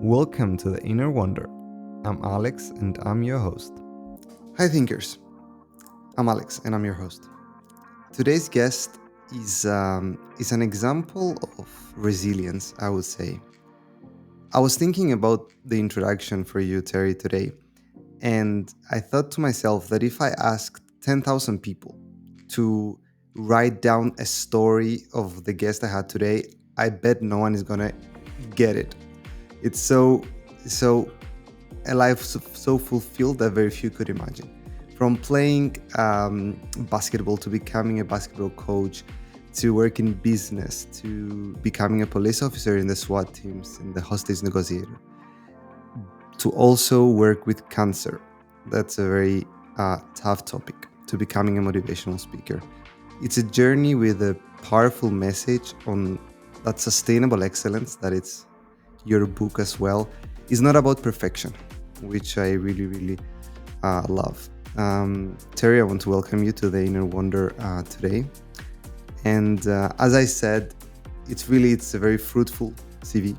Welcome to the Inner Wonder. I'm Alex and I'm your host. Hi, thinkers. I'm Alex, and I'm your host. Today's guest is an example of resilience, I would say. I was thinking about the introduction for you, Terry, today, and I thought to myself that if I asked 10,000 people to write down a story of the guest I had today, I bet no one is gonna get it. It's so a life so fulfilled that very few could imagine. From playing basketball to becoming a basketball coach, to work in business, to becoming a police officer in the SWAT teams and the hostage negotiator, to also work with cancer. That's a very tough topic, to becoming a motivational speaker. It's a journey with a powerful message on that sustainable excellence that it's your book as well. Is not about perfection, which I really love. Terry, I want to welcome you to the Inner Wonder today. And as I said, it's a very fruitful CV.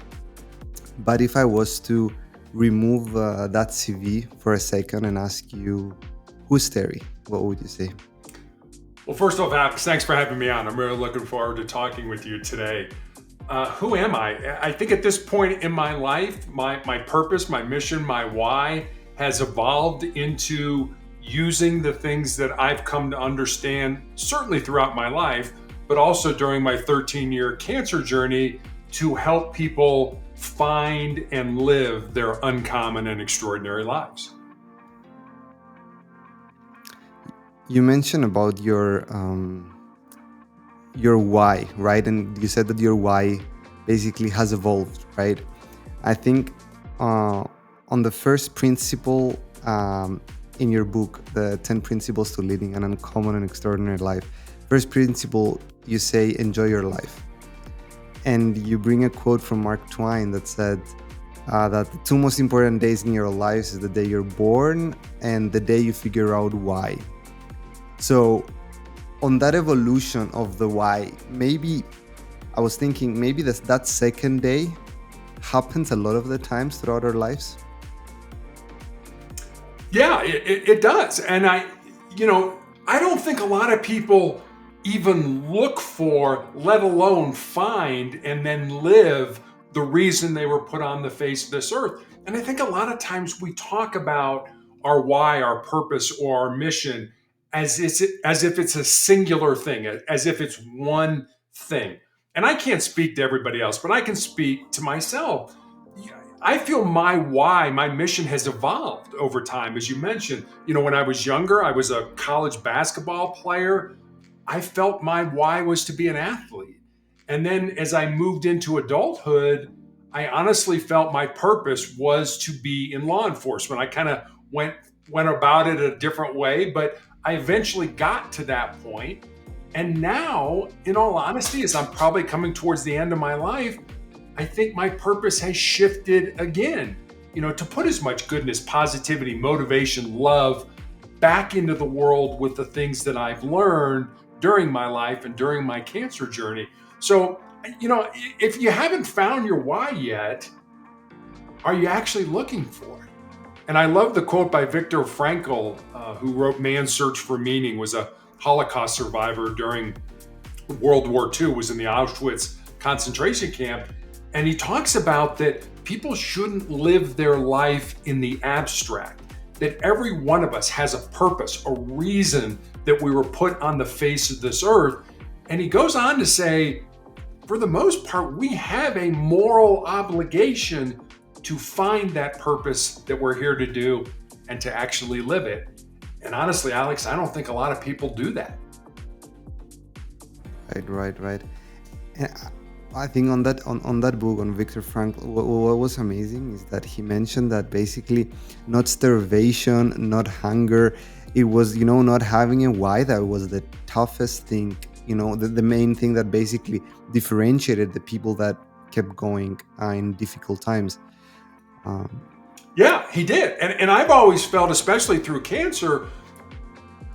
But if I was to remove that CV for a second and ask you, who's Terry? What would you say? Well, first off, Alex, thanks for having me on. I'm really looking forward to talking with you today. Who am I? I think at this point in my life, my purpose, my mission, my why has evolved into using the things that I've come to understand, certainly throughout my life, but also during my 13-year cancer journey to help people find and live their uncommon and extraordinary lives. You mentioned about your why, right? And you said that your why basically has evolved, right? I think on the first principle in your book, the 10 Principles to Leading an Uncommon and Extraordinary Life, first principle, you say, enjoy your life. And you bring a quote from Mark Twain that said that the two most important days in your lives is the day you're born and the day you figure out why. So on that evolution of the why, maybe I was thinking maybe that second day happens a lot of the times throughout our lives. Yeah, it does. And I don't think a lot of people even look for, let alone find, and then live the reason they were put on the face of this earth. And I think a lot of times we talk about our why, our purpose, or our mission as if it's a singular thing, as if it's one thing. And I can't speak to everybody else, but I can speak to myself. I feel my why, my mission has evolved over time. As you mentioned, when I was younger, I was a college basketball player. I felt my why was to be an athlete. And then as I moved into adulthood, I honestly felt my purpose was to be in law enforcement. I kind of went about it a different way, but I eventually got to that point. And now, in all honesty, as I'm probably coming towards the end of my life, I think my purpose has shifted again, to put as much goodness, positivity, motivation, love back into the world with the things that I've learned during my life and during my cancer journey. So, if you haven't found your why yet, are you actually looking for it? And I love the quote by Viktor Frankl, who wrote Man's Search for Meaning, was a Holocaust survivor during World War II, was in the Auschwitz concentration camp. And he talks about that people shouldn't live their life in the abstract, that every one of us has a purpose, a reason that we were put on the face of this earth. And he goes on to say, for the most part, we have a moral obligation to find that purpose that we're here to do and to actually live it. And honestly, Alex, I don't think a lot of people do that. Right. And I think on that book on Viktor Frankl, what was amazing is that he mentioned that basically not starvation, not hunger, it was not having a why that was the toughest thing, the main thing that basically differentiated the people that kept going in difficult times. Yeah, he did. And I've always felt, especially through cancer,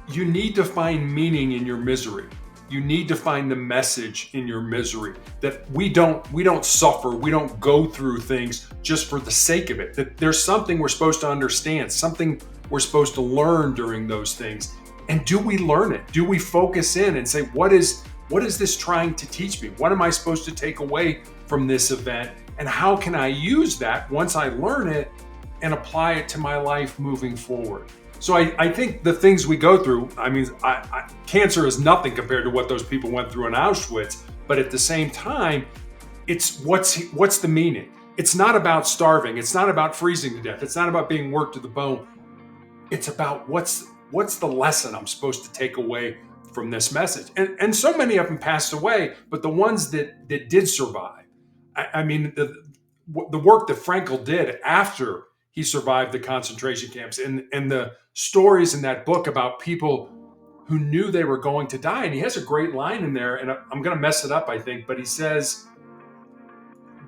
you need to find meaning in your misery. you need to find the message in your misery, that we don't suffer, we don't go through things just for the sake of it, that there's something we're supposed to understand, something we're supposed to learn during those things. And do we learn it? Do we focus in and say, what is this trying to teach me? What am I supposed to take away from this event? And how can I use that once I learn it and apply it to my life moving forward? So I think the things we go through, cancer is nothing compared to what those people went through in Auschwitz. But at the same time, it's what's the meaning? It's not about starving. It's not about freezing to death. It's not about being worked to the bone. It's about what's the lesson I'm supposed to take away from this message. And so many of them passed away, but the ones that did survive, the work that Frankl did after he survived the concentration camps, and the stories in that book about people who knew they were going to die. And he has a great line in there, and I'm going to mess it up, I think, but he says,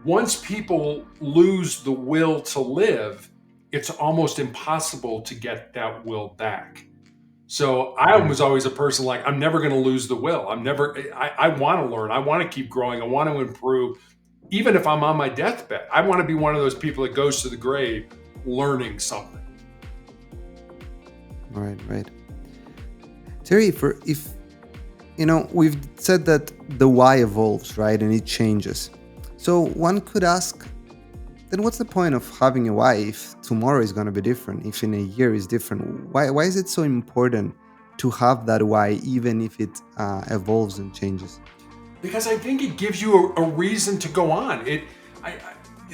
once people lose the will to live, it's almost impossible to get that will back. So I was always a person like, I'm never going to lose the will. I want to learn. I want to keep growing. I want to improve. Even if I'm on my deathbed, I want to be one of those people that goes to the grave learning something. Right. Terry, we've said that the why evolves, right? And it changes. So one could ask, then what's the point of having a why if tomorrow is going to be different, if in a year is different? Why is it so important to have that why, even if it evolves and changes? Because I think it gives you a reason to go on.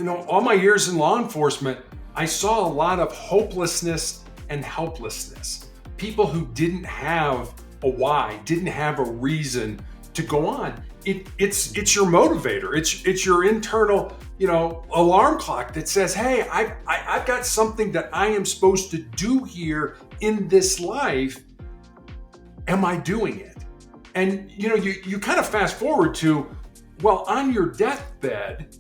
All my years in law enforcement, I saw a lot of hopelessness and helplessness. People who didn't have a why, didn't have a reason to go on. It's your motivator. It's your internal, alarm clock that says, hey, I've got something that I am supposed to do here in this life. Am I doing it? And you kind of fast forward to, well, on your deathbed,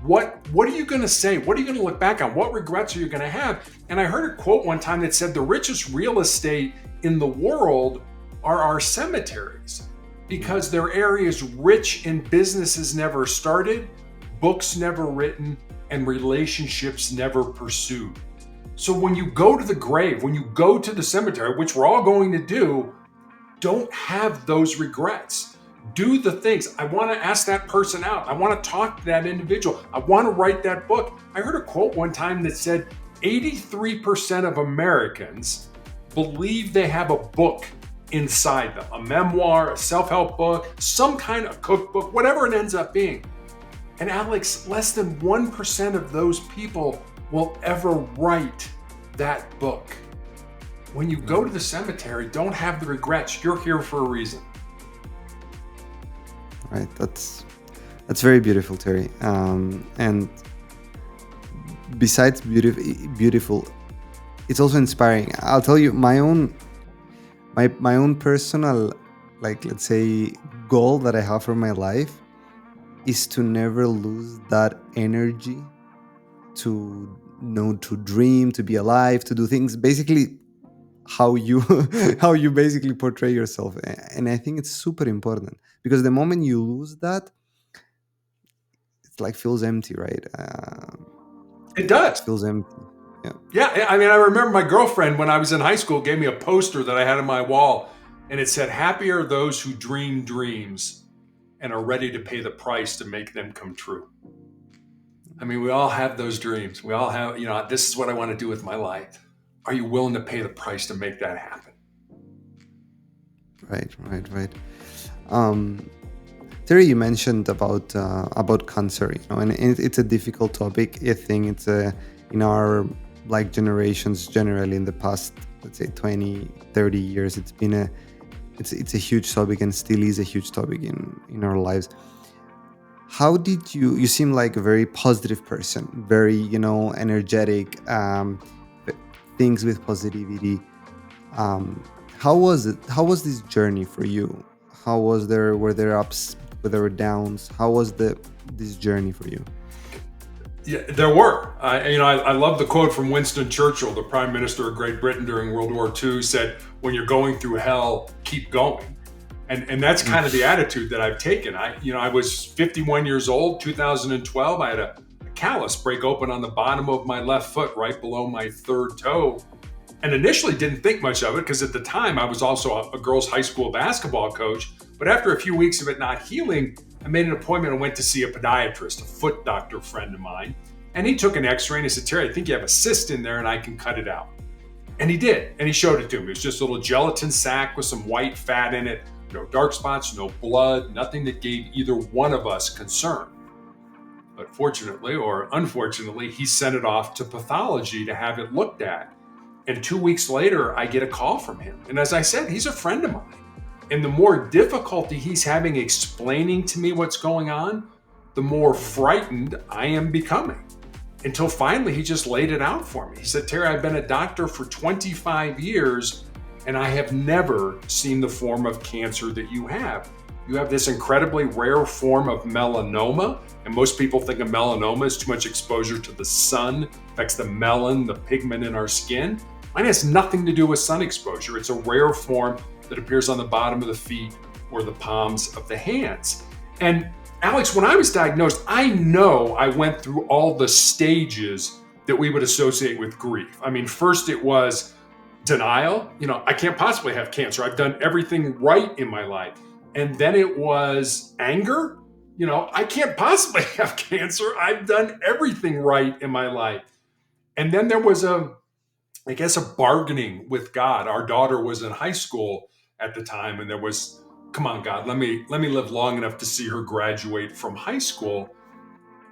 what are you going to say? What are you going to look back on? What regrets are you going to have? And I heard a quote one time that said the richest real estate in the world are our cemeteries, because they're areas rich in businesses never started, books never written, and relationships never pursued. So when you go to the grave, when you go to the cemetery, which we're all going to do, don't have those regrets. Do the things. I want to ask that person out. I want to talk to that individual. I want to write that book. I heard a quote one time that said 83% of Americans believe they have a book inside them, a memoir, a self-help book, some kind of cookbook, whatever it ends up being. And Alex, less than 1% of those people will ever write that book. When you go to the cemetery, don't have the regrets. You're here for a reason. Right. That's very beautiful, Terry. And besides beautiful, it's also inspiring. I'll tell you my own personal, let's say, goal that I have for my life is to never lose that energy to dream, to be alive, to do things. Basically, how you basically portray yourself. And I think it's super important, because the moment you lose that, it's feels empty, right? It does. It feels empty. Yeah. I remember my girlfriend, when I was in high school, gave me a poster that I had on my wall, and it said, "Happy are those who dream dreams and are ready to pay the price to make them come true." We all have those dreams. We all have, this is what I want to do with my life. Are you willing to pay the price to make that happen? Right. Terry, you mentioned about cancer, and it's a difficult topic. I think it's in our generations generally in the past, let's say 20, 30 years, it's a huge topic, and still is a huge topic in our lives. How did you seem like a very positive person, very, energetic, things with positivity. How was it? How was this journey for you? Were there ups, were there downs? How was this journey for you? Yeah, there were. I love the quote from Winston Churchill, the Prime Minister of Great Britain during World War II, said, "When you're going through hell, keep going." And that's kind of the attitude that I've taken. I was 51 years old, 2012. I had a callus break open on the bottom of my left foot, right below my third toe. And initially didn't think much of it because at the time I was also a girls' high school basketball coach. But after a few weeks of it not healing, I made an appointment and went to see a podiatrist, a foot doctor friend of mine. And he took an x-ray and he said, Terry, I think you have a cyst in there and I can cut it out. And he did. And he showed it to me. It was just a little gelatin sac with some white fat in it. No dark spots, no blood, nothing that gave either one of us concern. But fortunately or unfortunately, he sent it off to pathology to have it looked at. And 2 weeks later, I get a call from him. And as I said, he's a friend of mine. And the more difficulty he's having explaining to me what's going on, the more frightened I am becoming. Until finally, he just laid it out for me. He said, Terry, I've been a doctor for 25 years, and I have never seen the form of cancer that you have. You have this incredibly rare form of melanoma, and most people think of melanoma as too much exposure to the sun, affects the melanin, the pigment in our skin. Mine has nothing to do with sun exposure. It's a rare form that appears on the bottom of the feet or the palms of the hands. And Alex, when I was diagnosed, I know I went through all the stages that we would associate with grief. I mean, first it was denial. I can't possibly have cancer. I've done everything right in my life. And then it was anger. I can't possibly have cancer. I've done everything right in my life. And then there was a bargaining with God. Our daughter was in high school at the time, and there was, come on, God, let me live long enough to see her graduate from high school.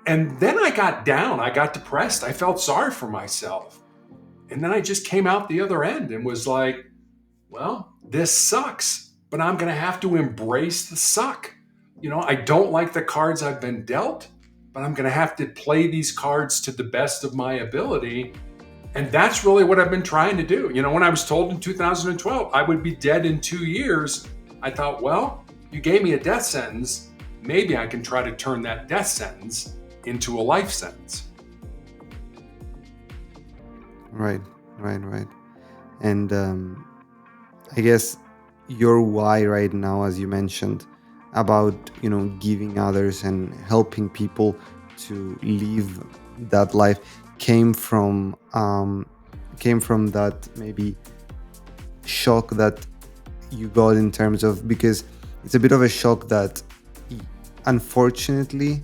And then I got down. I got depressed. I felt sorry for myself. And then I just came out the other end and was like, well, this sucks, but I'm going to have to embrace the suck. I don't like the cards I've been dealt, but I'm going to have to play these cards to the best of my ability. And that's really what I've been trying to do. When I was told in 2012 I would be dead in 2 years, I thought, well, you gave me a death sentence. Maybe I can try to turn that death sentence into a life sentence. Right. And I guess your why right now, as you mentioned, about giving others and helping people to live that life came from that maybe shock that you got in terms of, because it's a bit of a shock that unfortunately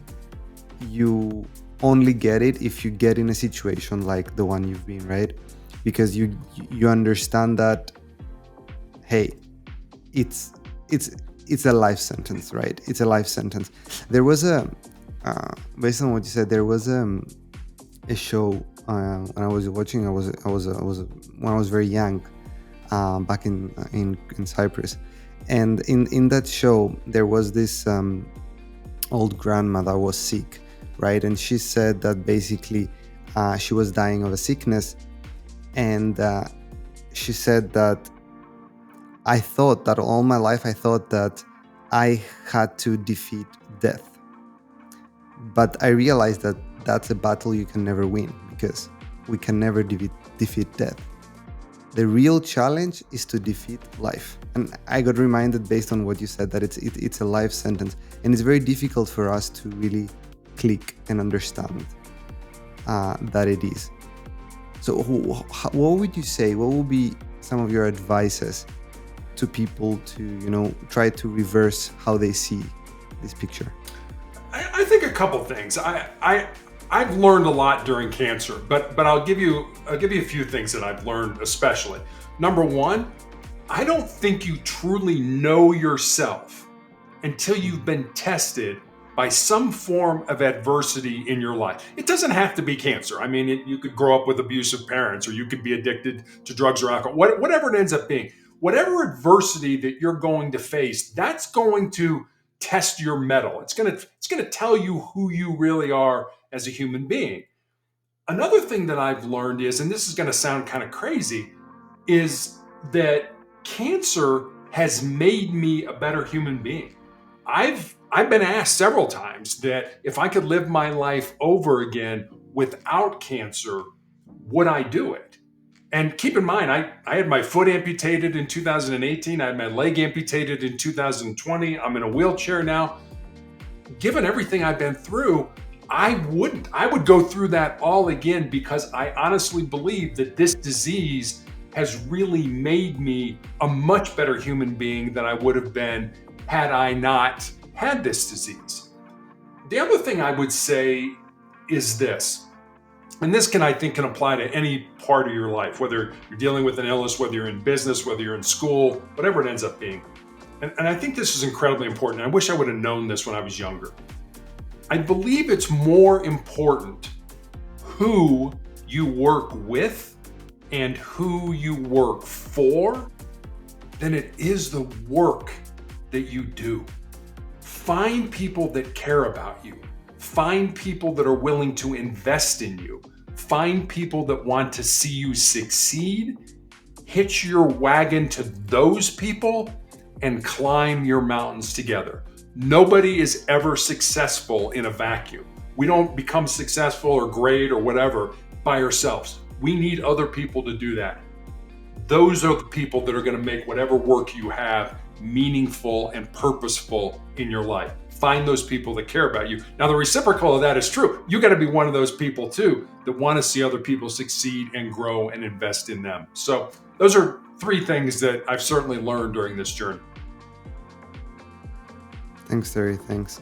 you only get it if you get in a situation like the one you've been, right? Because you understand that, hey, it's a life sentence, right? It's a life sentence. There was based on what you said, there was a show when I was watching. I was when I was very young, back in Cyprus, and in that show there was this old grandma that was sick, right? And she said that basically she was dying of a sickness, and she said that I thought that all my life that I had to defeat death, but I realized that that's a battle you can never win, because we can never defeat death. The real challenge is to defeat life. And I got reminded, based on what you said, that it's a life sentence, and it's very difficult for us to really click and understand that it is. So what would you say, what would be some of your advices to people to try to reverse how they see this picture? I think a couple things. I've learned a lot during cancer, but I'll give you a few things that I've learned especially. Number one, I don't think you truly know yourself until you've been tested by some form of adversity in your life. It doesn't have to be cancer. I mean, you could grow up with abusive parents, or you could be addicted to drugs or alcohol, whatever it ends up being. Whatever adversity that you're going to face, that's going to test your mettle. It's going to tell you who you really are as a human being. Another thing that I've learned is, and this is going to sound kind of crazy, is that cancer has made me a better human being. I've been asked several times that if I could live my life over again without cancer, would I do it? And keep in mind, I had my foot amputated in 2018. I had my leg amputated in 2020. I'm in a wheelchair now. Given everything I've been through, I wouldn't. I would go through that all again because I honestly believe that this disease has really made me a much better human being than I would have been had I not had this disease. The other thing I would say is this, and this I think can apply to any part of your life, whether you're dealing with an illness, whether you're in business, whether you're in school, whatever it ends up being. And I think this is incredibly important. I wish I would have known this when I was younger. I believe it's more important who you work with and who you work for than it is the work that you do. Find people that care about you. Find people that are willing to invest in you. Find people that want to see you succeed. Hitch your wagon to those people and climb your mountains together. Nobody is ever successful in a vacuum. We don't become successful or great or whatever by ourselves. We need other people to do that. Those are the people that are going to make whatever work you have meaningful and purposeful in your life. Find those people that care about you. Now, the reciprocal of that is true. You got to be one of those people too that want to see other people succeed and grow and invest in them. So those are 3 things that I've certainly learned during this journey. Thanks, Terry. Thanks.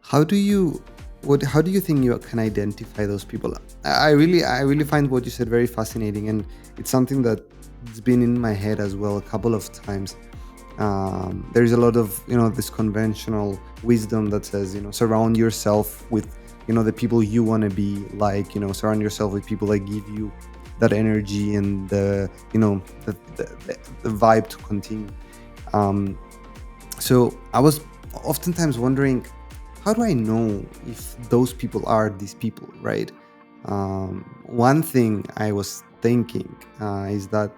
How do you think you can identify those people? I really find what you said very fascinating, and it's something that's been in my head as well a couple of times. There is a lot of this conventional wisdom that says surround yourself with the people you want to be like. Surround yourself with people that give you that energy and the vibe to continue. So I was oftentimes wondering, how do I know if those people are these people, right? One thing I was thinking is that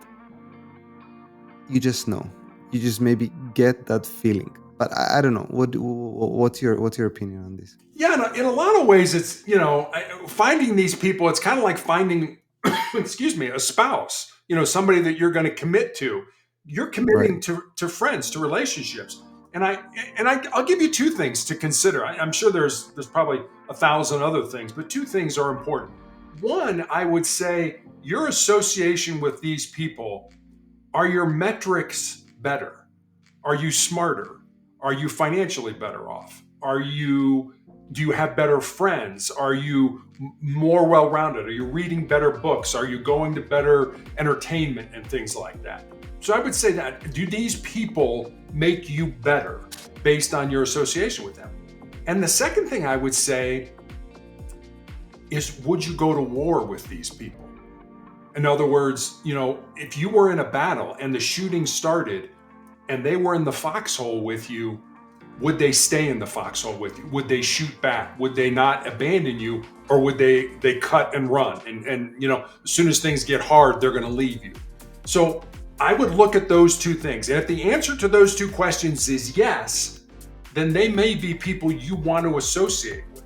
you just know. You just maybe get that feeling. But I don't know. What's your opinion on this? Yeah, in a lot of ways, it's, finding these people, it's kind of like finding, a spouse, somebody that you're going to commit to. You're committing to friends, to relationships. And I'll give you 2 things to consider. I'm sure there's probably 1,000 other things, but 2 things are important. One, I would say your association with these people, are your metrics better? Are you smarter? Are you financially better off? Do you have better friends? Are you more well-rounded? Are you reading better books? Are you going to better entertainment and things like that? So I would say that, do these people make you better based on your association with them? And the second thing I would say is, would you go to war with these people? In other words, if you were in a battle and the shooting started and they were in the foxhole with you, would they stay in the foxhole with you? Would they shoot back? Would they not abandon you? Or would they cut and run? And as soon as things get hard, they're going to leave you. So I would look at those 2 things. And if the answer to those 2 questions is yes, then they may be people you want to associate with.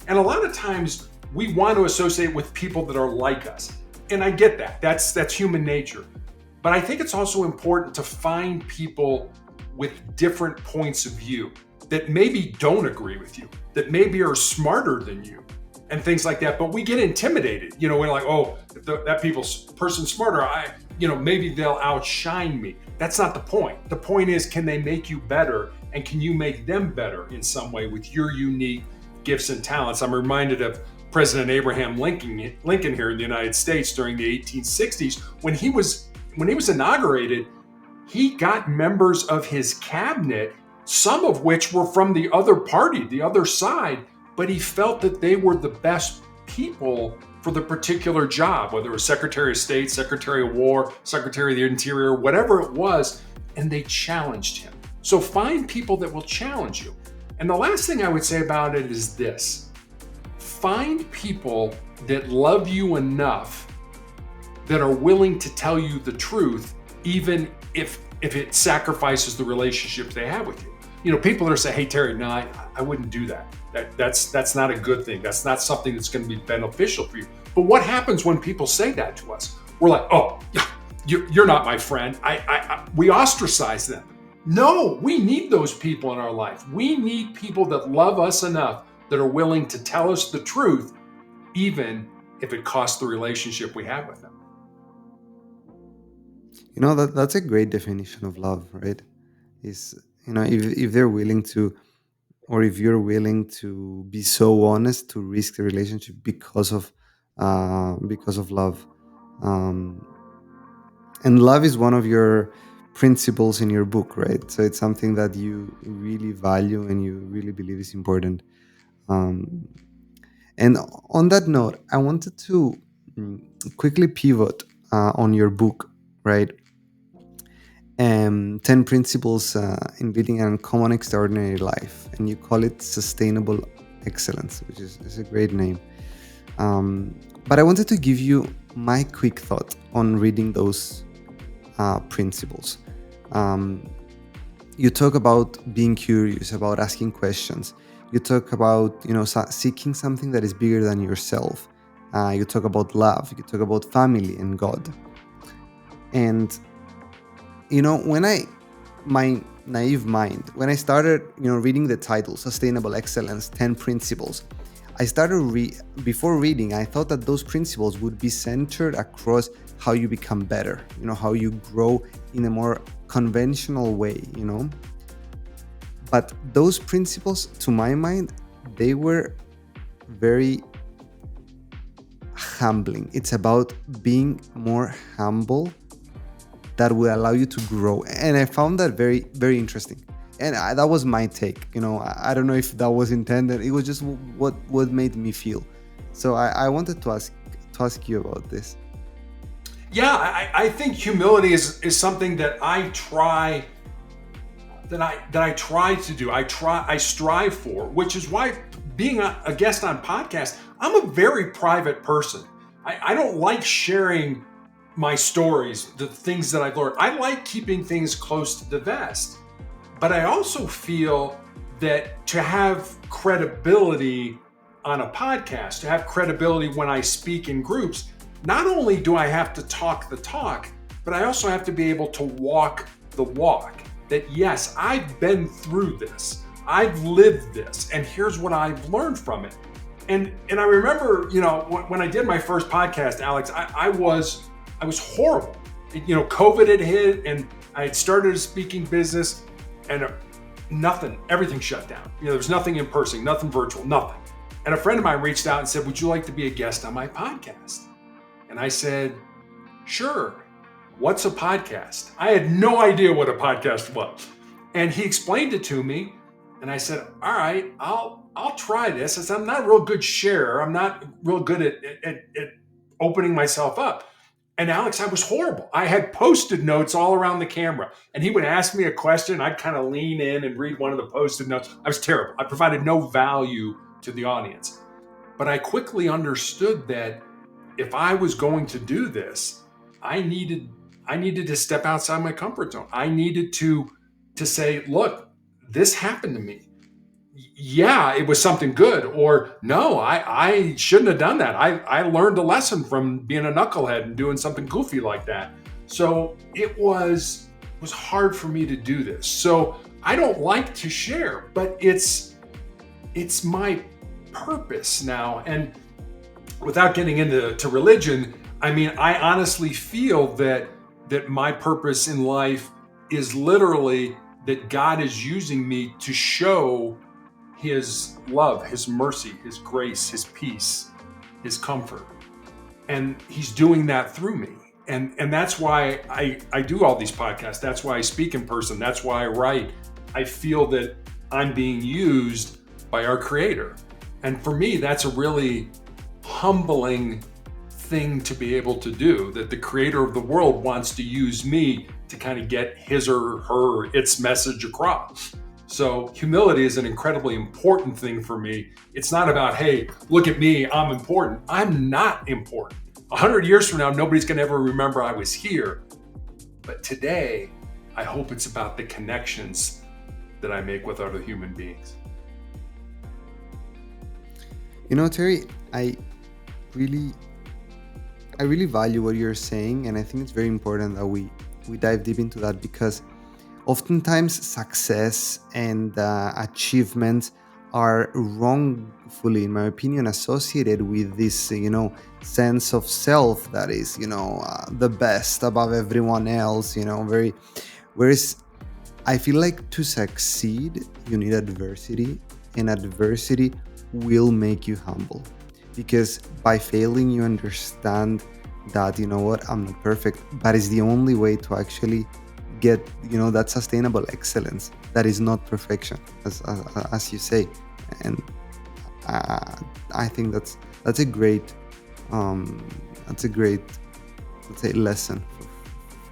And a lot of times we want to associate with people that are like us. And I get that. That's human nature. But I think it's also important to find people with different points of view that maybe don't agree with you, that maybe are smarter than you and things like that. But we get intimidated. We're like, oh, if that person's smarter, maybe they'll outshine me. That's not the point. The point is, can they make you better? And can you make them better in some way with your unique gifts and talents? I'm reminded of President Abraham Lincoln here in the United States during the 1860s. When he was inaugurated, he got members of his cabinet, some of which were from the other party, the other side, but he felt that they were the best people for the particular job, whether it was Secretary of State, Secretary of War, Secretary of the Interior, whatever it was, and they challenged him. So find people that will challenge you. And the last thing I would say about it is this: find people that love you enough that are willing to tell you the truth, even if it sacrifices the relationships they have with you. People that are saying, hey, Terry, no, I wouldn't do that. That's not a good thing. That's not something that's going to be beneficial for you. But what happens when people say that to us? We're like, oh, yeah, you're not my friend. We ostracize them. No, we need those people in our life. We need people that love us enough, that are willing to tell us the truth, even if it costs the relationship we have with them. That's a great definition of love, right? Is if they're willing to, or if you're willing to be so honest to risk the relationship because of love. um, and love is one of your principles in your book, right? So it's something that you really value and you really believe is important. um, and on that note, I wanted to mm, quickly pivot on your book, right? 10 principles in building an uncommon extraordinary life, and you call it sustainable excellence, which is a great name. But I wanted to give you my quick thought on reading those principles. um, you talk about being curious, about asking questions. You talk about seeking something that is bigger than yourself. You talk about love, you talk about family and God. And when my naive mind, when I started reading the title Sustainable Excellence, 10 Principles, I started before reading, I thought that those principles would be centered across how you become better, how you grow in a more conventional way. But those principles, to my mind, they were very humbling. It's about being more humble, that will allow you to grow. And I found that very, very interesting. And that was my take. I don't know if that was intended. It was just what made me feel. So I wanted to ask you about this. Yeah, I think humility is something that I try to do. I strive for, which is why being a guest on podcast, I'm a very private person. I don't like sharing my stories, the things that I've learned. I like keeping things close to the vest. But I also feel that to have credibility on a podcast, to have credibility when I speak in groups, not only do I have to talk the talk, but I also have to be able to walk the walk. That yes, I've been through this, I've lived this, and here's what I've learned from it. And I remember, when I did my first podcast, Alex, I was horrible. COVID had hit, and I had started a speaking business, and everything shut down. There was nothing in person, nothing virtual, nothing. And a friend of mine reached out and said, "Would you like to be a guest on my podcast?" And I said, "Sure. What's a podcast?" I had no idea what a podcast was. And he explained it to me, and I said, "All right, I'll try this." I said, "I'm not a real good sharer. I'm not real good at opening myself up." And Alex, I was horrible. I had Post-it notes all around the camera, and he would ask me a question. I'd kind of lean in and read one of the Post-it notes. I was terrible. I provided no value to the audience. But I quickly understood that if I was going to do this, I needed to step outside my comfort zone. I needed to say, look, this happened to me. Yeah, it was something good, or no, I shouldn't have done that. I learned a lesson from being a knucklehead and doing something goofy like that. So it was hard for me to do this. So I don't like to share, but it's my purpose now. And without getting into religion, I mean, I honestly feel that my purpose in life is literally that God is using me to show His love, His mercy, His grace, His peace, His comfort. And He's doing that through me. And that's why I do all these podcasts. That's why I speak in person. That's why I write. I feel that I'm being used by our Creator. And for me, that's a really humbling thing to be able to do, that the Creator of the world wants to use me to kind of get his or her, its message across. So humility is an incredibly important thing for me. It's not about, hey, look at me, I'm important. I'm not important. 100 years from now, nobody's going to ever remember I was here. But today, I hope it's about the connections that I make with other human beings. Terry, I really I really value what you're saying, and I think it's very important that we dive deep into that, because oftentimes success and achievements are wrongfully, in my opinion, associated with this, sense of self that is, the best above everyone else, very. Whereas I feel like to succeed, you need adversity, and adversity will make you humble. Because by failing, you understand that, what, I'm not perfect, but it's the only way to actually get, that sustainable excellence that is not perfection, as you say. And I think that's a great, um, that's a great, let's say, lesson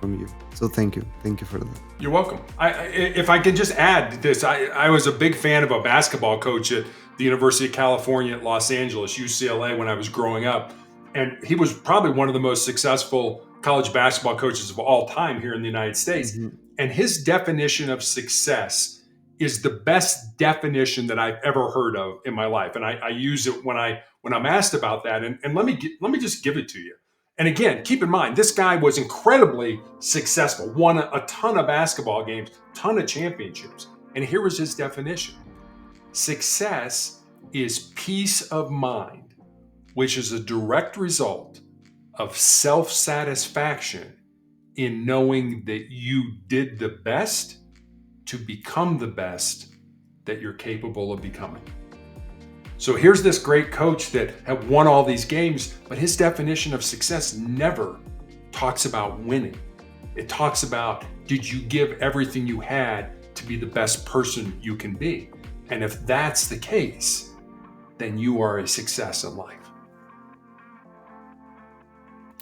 from you. So thank you for that. You're welcome. If I can just add this, I was a big fan of a basketball coach at the University of California at Los Angeles, UCLA, when I was growing up. And he was probably one of the most successful college basketball coaches of all time here in the United States. Mm-hmm. And his definition of success is the best definition that I've ever heard of in my life. And I use it when I'm asked about that. And let me just give it to you. And again, keep in mind, this guy was incredibly successful, won a ton of basketball games, ton of championships. And here was his definition. Success is peace of mind, which is a direct result of self-satisfaction in knowing that you did the best to become the best that you're capable of becoming. So here's this great coach that had won all these games, but his definition of success never talks about winning. It talks about, did you give everything you had to be the best person you can be? And if that's the case, then you are a success in life.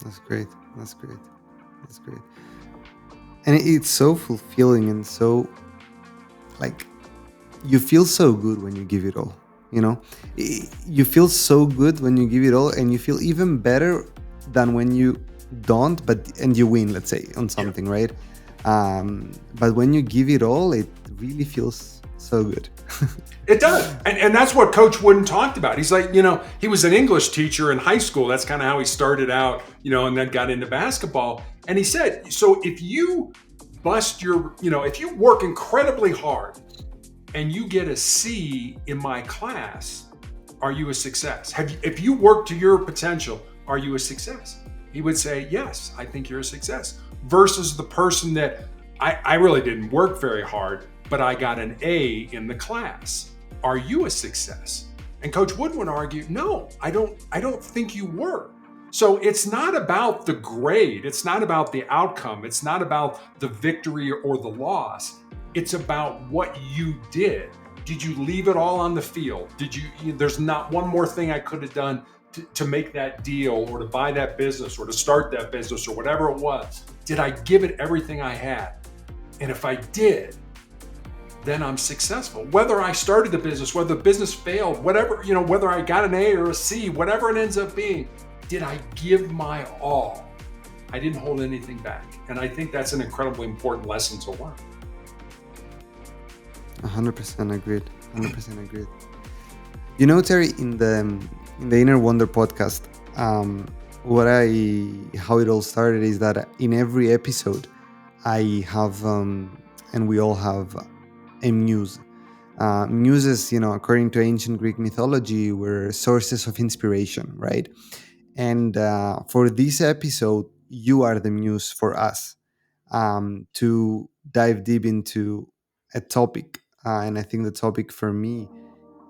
That's great. That's great. That's great. And it's so fulfilling, and so, like, you feel so good when you give it all. You feel so good when you give it all, and you feel even better than when you don't, and you win, let's say, on something, right? But when you give it all, it really feels so good. It does. And that's what Coach Wooden talked about. He's like, he was an English teacher in high school. That's kind of how he started out, and then got into basketball. And he said, so if you if you work incredibly hard and you get a C in my class, are you a success? If you work to your potential, are you a success? He would say, yes, I think you're a success. Versus the person that I really didn't work very hard, but I got an A in the class. Are you a success? And Coach Wood would argue, no, I don't think you were. So it's not about the grade. It's not about the outcome. It's not about the victory or the loss. It's about what you did. Did you leave it all on the field? There's not one more thing I could have done to make that deal, or to buy that business, or to start that business, or whatever it was. Did I give it everything I had? And if I did, then I'm successful. Whether I started the business, whether the business failed, whatever, whether I got an A or a C, whatever it ends up being, did I give my all? I didn't hold anything back. And I think that's an incredibly important lesson to learn. 100% agreed. 100% agreed. Terry, in the Inner Wonder podcast, how it all started is that in every episode, I have, and we all have, a muse. Muses, according to ancient Greek mythology, were sources of inspiration, right? And for this episode, you are the muse for us, to dive deep into a topic. And I think the topic for me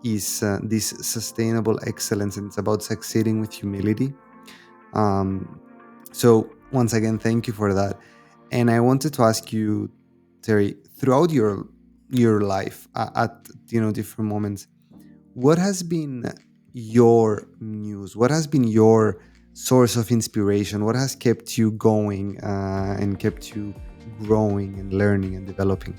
is this sustainable excellence, and it's about succeeding with humility. So once again, thank you for that. And I wanted to ask you, Terry, throughout your life, at different moments, what has been your muse? What has been your source of inspiration? What has kept you going and kept you growing and learning and developing?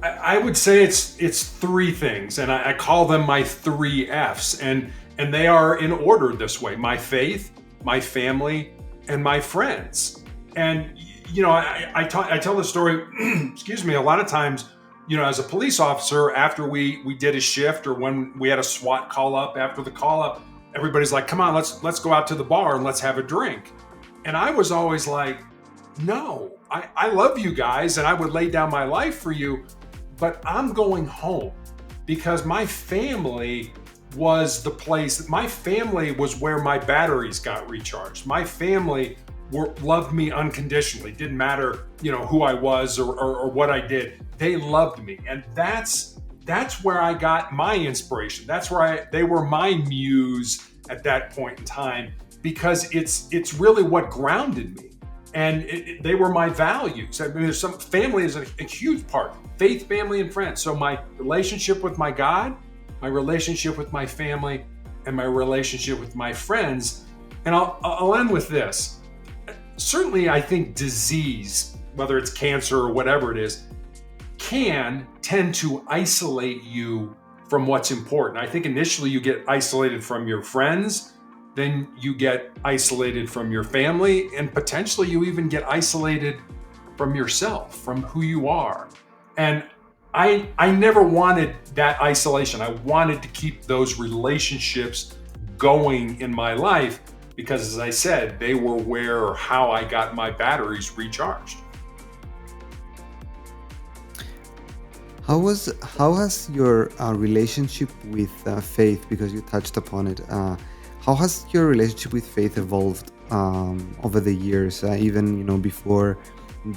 I would say it's three things, and I call them my 3 F's, and they are in order this way: my faith, my family, and my friends. And I tell the story. Excuse me. A lot of times, as a police officer, after we did a shift, or when we had a SWAT call up, after the call up, everybody's like, "Come on, let's go out to the bar and let's have a drink." And I was always like, no, I love you guys and I would lay down my life for you, but I'm going home because my family was the place. My family was where my batteries got recharged. My family loved me unconditionally. Didn't matter, who I was or what I did. They loved me, and that's where I got my inspiration. That's where they were my muse at that point in time, because it's really what grounded me, and they were my values. I mean, there's some family is a huge part, faith, family, and friends. So my relationship with my God, my relationship with my family, and my relationship with my friends. And I'll end with this. Certainly, I think disease, whether it's cancer or whatever it is, can tend to isolate you from what's important. I think initially you get isolated from your friends, then you get isolated from your family, and potentially you even get isolated from yourself, from who you are. And I never wanted that isolation. I wanted to keep those relationships going in my life because, as I said, they were where or how I got my batteries recharged. How has your relationship with faith, because you touched upon it, how has your relationship with faith evolved over the years, even before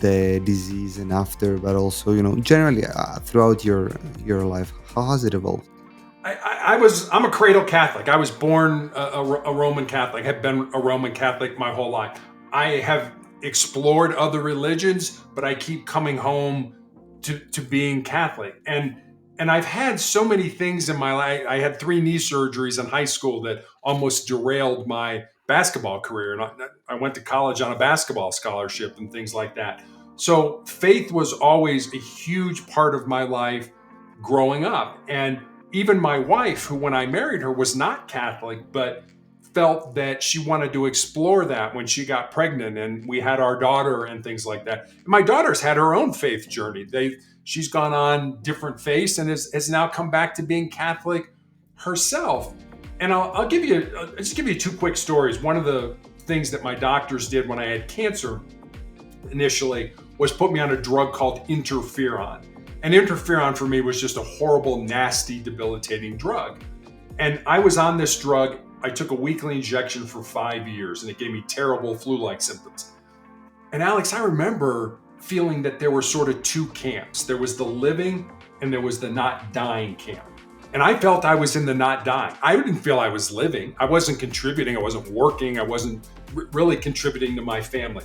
the disease and after, but also generally throughout your life? How has it evolved? I'm a cradle Catholic. I was born a Roman Catholic, have been a Roman Catholic my whole life. I have explored other religions, but I keep coming home to being Catholic. And I've had so many things in my life. I had 3 knee surgeries in high school that almost derailed my basketball career. And I went to college on a basketball scholarship and things like that. So faith was always a huge part of my life growing up. And even my wife, who when I married her was not Catholic, but felt that she wanted to explore that when she got pregnant and we had our daughter and things like that. And my daughter's had her own faith journey. She's gone on different faiths and has now come back to being Catholic herself. And I'll just give you 2 quick stories. One of the things that my doctors did when I had cancer initially was put me on a drug called interferon. And interferon for me was just a horrible, nasty, debilitating drug. And I was on this drug. I took a weekly injection for 5 years, and it gave me terrible flu-like symptoms. And Alex, I remember feeling that there were sort of 2 camps. There was the living and there was the not dying camp. And I felt I was in the not dying. I didn't feel I was living. I wasn't contributing. I wasn't working. I wasn't really contributing to my family.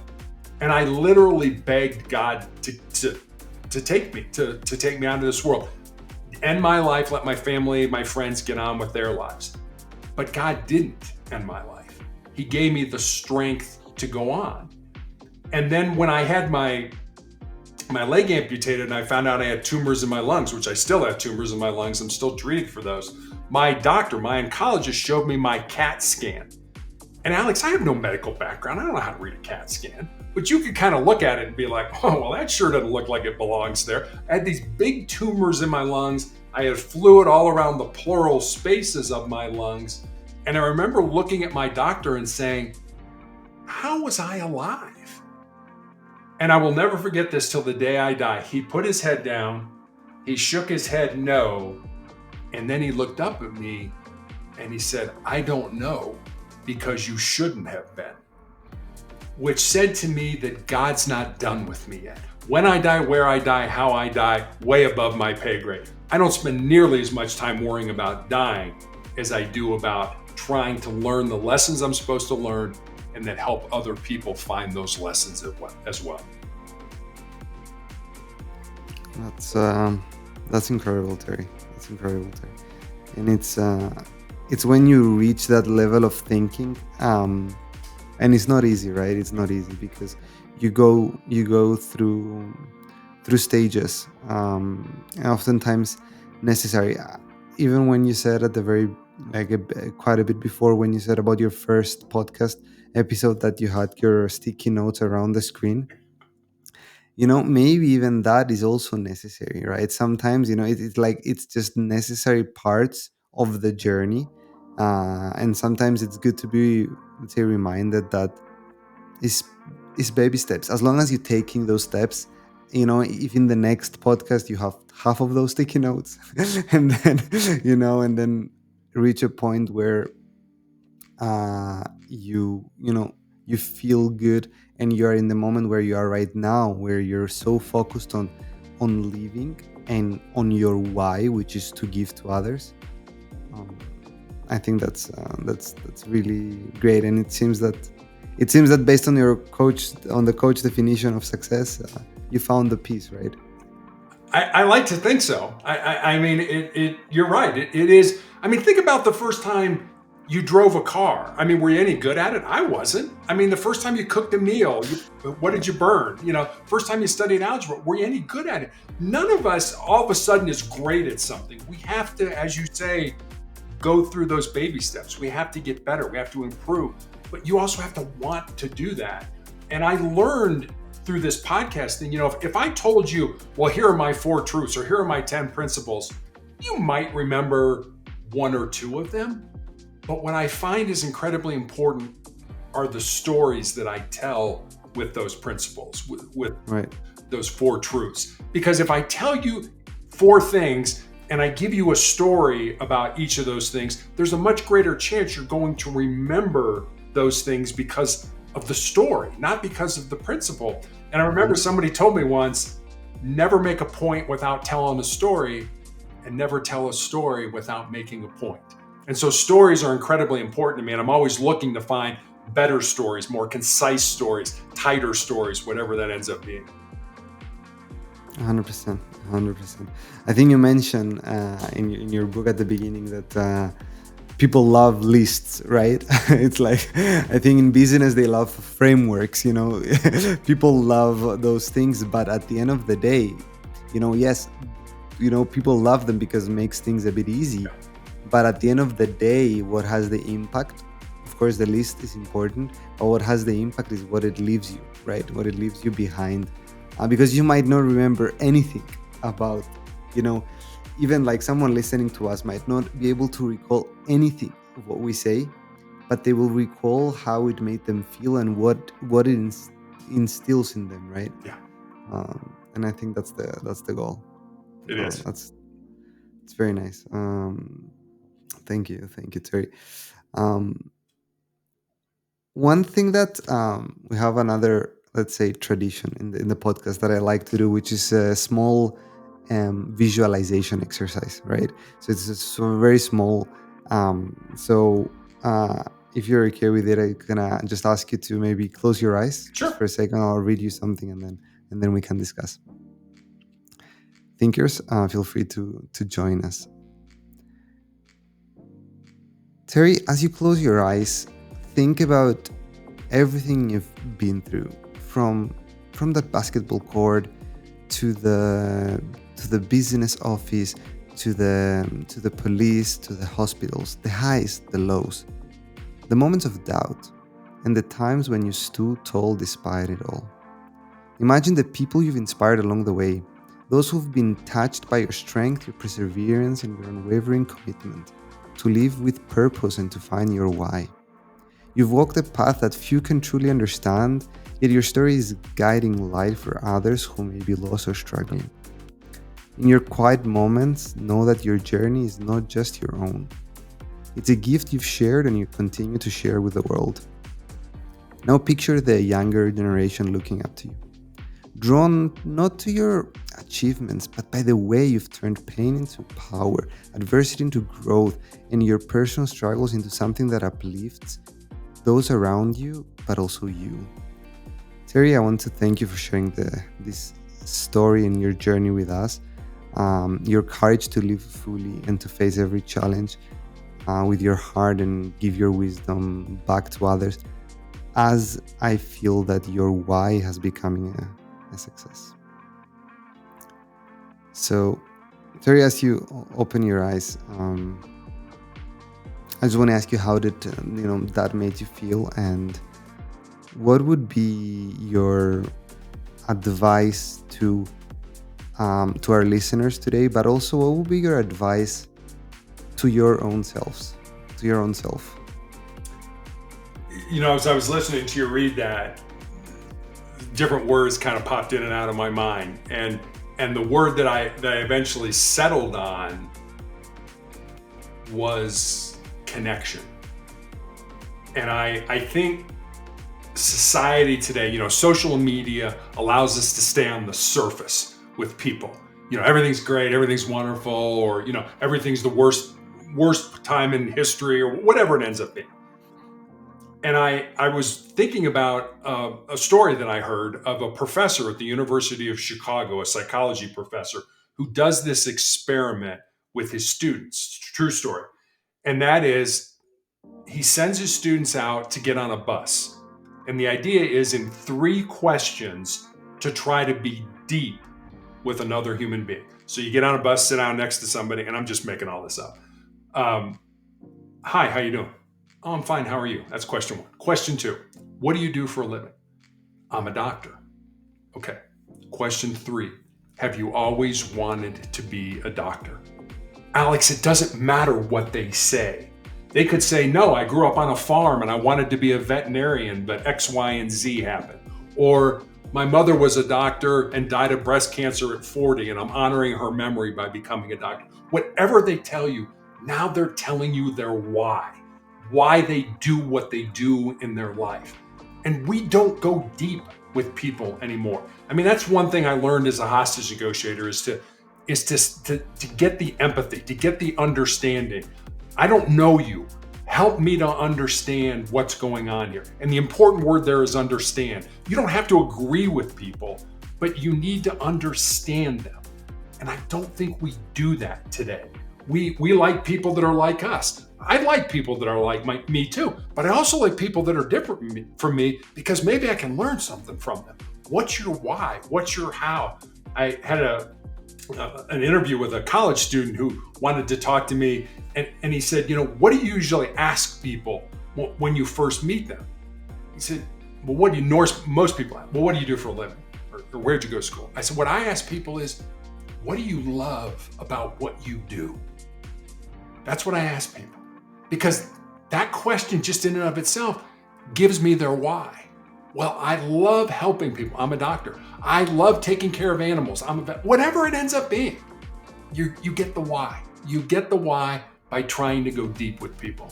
And I literally begged God to take me, to take me onto this world. End my life, let my family, my friends get on with their lives. But God didn't end my life. He gave me the strength to go on. And then when I had my leg amputated and I found out I had tumors in my lungs, which I still have tumors in my lungs, I'm still treated for those. My doctor, my oncologist, showed me my CAT scan. And Alex, I have no medical background. I don't know how to read a CAT scan. But you could kind of look at it and be like, oh, well, that sure doesn't look like it belongs there. I had these big tumors in my lungs. I had fluid all around the pleural spaces of my lungs. And I remember looking at my doctor and saying, how was I alive? And I will never forget this till the day I die. He put his head down, he shook his head no, and then he looked up at me and he said, I don't know, because you shouldn't have been. Which said to me that God's not done with me yet. When I die, where I die, how I die, way above my pay grade. I don't spend nearly as much time worrying about dying as I do about trying to learn the lessons I'm supposed to learn and then help other people find those lessons as well. That's incredible, Terry. That's incredible, Terry. And it's when you reach that level of thinking, and it's not easy, right? It's not easy because you go through stages, and oftentimes necessary. Even when you said at the very quite a bit before, when you said about your first podcast episode that you had your sticky notes around the screen, maybe even that is also necessary, right? Sometimes it's like it's just necessary parts of the journey, and sometimes it's good to be, let's say, reminded that is baby steps. As long as you're taking those steps, if in the next podcast you have half of those sticky notes, and then and then reach a point where you feel good, and you're in the moment where you are right now, where you're so focused on living and on your why, which is to give to others. I think that's really great, and it seems that based on the coach definition of success, you found the peace, right? I like to think so. I mean, you're right. It is. I mean, think about the first time you drove a car. I mean, were you any good at it? I wasn't. I mean, the first time you cooked a meal, what did you burn? First time you studied algebra, were you any good at it? None of us all of a sudden is great at something. We have to, as you say, go through those baby steps. We have to get better. We have to improve. But you also have to want to do that. And I learned through this podcast thing, if I told you, well, here are my 4 truths or here are my 10 principles, you might remember 1 or 2 of them. But what I find is incredibly important are the stories that I tell with those principles, with right. those 4 truths. Because if I tell you 4 things and I give you a story about each of those things, there's a much greater chance you're going to remember those things because of the story, not because of the principle. And I remember somebody told me once, never make a point without telling a story, and never tell a story without making a point. And so stories are incredibly important to me, and I'm always looking to find better stories, more concise stories, tighter stories, whatever that ends up being. 100%. I think you mentioned in your book at the beginning that people love lists, right? It's like, I think in business they love frameworks, people love those things, but at the end of the day, yes, people love them because it makes things a bit easy. But at the end of the day, what has the impact? Of course, the list is important, but what has the impact is what it leaves you, right? What it leaves you behind. Because you might not remember anything about, even like someone listening to us might not be able to recall anything of what we say, but they will recall how it made them feel and what it instills in them, right? Yeah. And I think that's the goal. It is. It's very nice. Thank you, Terry. One thing that we have another, let's say, tradition in the podcast that I like to do, which is a small visualization exercise, right? So it's very small. If you're okay with it, I'm gonna just ask you to maybe close your eyes just for a second. I'll read you something, and then we can discuss. Thinkers, feel free to join us. Terry, as you close your eyes, think about everything you've been through, from that basketball court to the business office, to the police, to the hospitals, the highs, the lows, the moments of doubt, and the times when you stood tall despite it all. Imagine the people you've inspired along the way, those who've been touched by your strength, your perseverance, and your unwavering commitment to live with purpose and to find your why. You've walked a path that few can truly understand, yet your story is guiding light for others who may be lost or struggling. In your quiet moments, know that your journey is not just your own. It's a gift you've shared and you continue to share with the world. Now picture the younger generation looking up to you, drawn not to your achievements, but by the way you've turned pain into power, adversity into growth, and your personal struggles into something that uplifts those around you, but also you. Terry, I want to thank you for sharing this story and your journey with us. Your courage to live fully and to face every challenge with your heart and give your wisdom back to others, as I feel that your why has becoming a success. So, Terry, as you open your eyes, I just want to ask you, how did that made you feel, and what would be your advice to our listeners today? But also, what would be your advice to your own self? As I was listening to you read that, different words kind of popped in and out of my mind. And the word that I eventually settled on was connection. And I think society today, social media allows us to stay on the surface with people. Everything's great, everything's wonderful, or, everything's the worst time in history, or whatever it ends up being. And I was thinking about a story that I heard of a professor at the University of Chicago, a psychology professor, who does this experiment with his students. True story. And that is, he sends his students out to get on a bus. And the idea is, in 3 questions, to try to be deep with another human being. So you get on a bus, sit down next to somebody, and I'm just making all this up. Hi, how you doing? Oh, I'm fine. How are you? That's question 1. Question 2, what do you do for a living? I'm a doctor. Okay. Question 3, have you always wanted to be a doctor? Alex, it doesn't matter what they say. They could say, no, I grew up on a farm and I wanted to be a veterinarian, but X, Y, and Z happened. Or my mother was a doctor and died of breast cancer at 40, and I'm honoring her memory by becoming a doctor. Whatever they tell you, now they're telling you their why they do what they do in their life. And we don't go deep with people anymore. I mean, that's one thing I learned as a hostage negotiator is to get the empathy, to get the understanding. I don't know you. Help me to understand what's going on here. And the important word there is understand. You don't have to agree with people, but you need to understand them. And I don't think we do that today. We like people that are like us. I like people that are like me too, but I also like people that are different from me because maybe I can learn something from them. What's your why? What's your how? I had an interview with a college student who wanted to talk to me, and he said, what do you usually ask people when you first meet them? He said, well, what do you, most people ask, well, what do you do for a living? Or where'd you go to school? I said, what I ask people is, what do you love about what you do? That's what I ask people. Because that question just in and of itself gives me their why. Well, I love helping people. I'm a doctor. I love taking care of animals. I'm a vet. Whatever it ends up being, you get the why. You get the why by trying to go deep with people.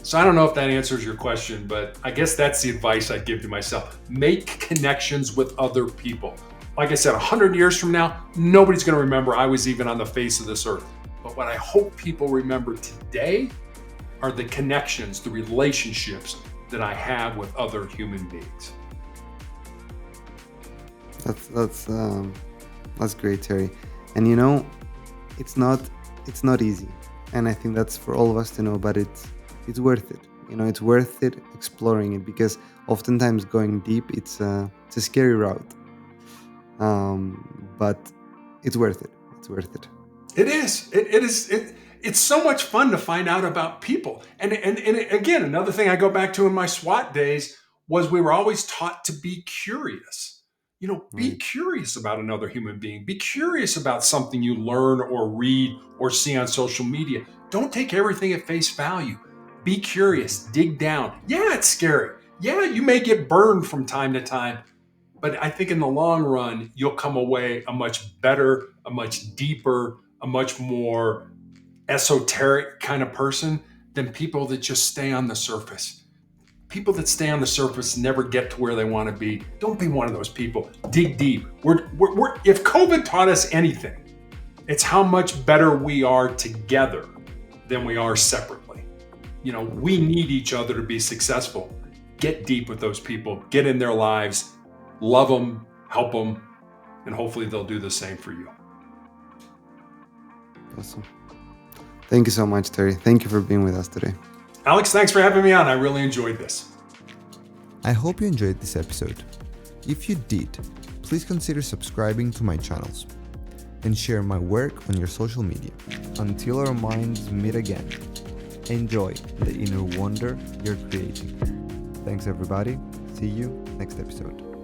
So I don't know if that answers your question, but I guess that's the advice I'd give to myself. Make connections with other people. Like I said, 100 years from now, nobody's going to remember I was even on the face of this earth. But what I hope people remember today are the connections, the relationships that I have with other human beings. That's great, Terry. And it's not easy, and I think that's for all of us to know. But it's worth it. It's worth it exploring it, because oftentimes going deep it's a scary route. But it's worth it. It's worth it. It is. It's so much fun to find out about people. And again, another thing I go back to in my SWAT days was we were always taught to be curious. Be curious about another human being. Be curious about something you learn or read or see on social media. Don't take everything at face value. Be curious. Dig down. Yeah, it's scary. Yeah, you may get burned from time to time. But I think in the long run, you'll come away a much better, a much deeper, a much more esoteric kind of person than people that just stay on the surface. People that stay on the surface never get to where they want to be. Don't be one of those people. Dig deep. If COVID taught us anything, it's how much better we are together than we are separately. We need each other to be successful. Get deep with those people. Get in their lives. Love them, help them, and hopefully they'll do the same for you. Awesome. Thank you so much, Terry. Thank you for being with us today. Alex, thanks for having me on. I really enjoyed this. I hope you enjoyed this episode. If you did, please consider subscribing to my channels and share my work on your social media. Until our minds meet again, enjoy the inner wonder you're creating. Thanks everybody. See you next episode.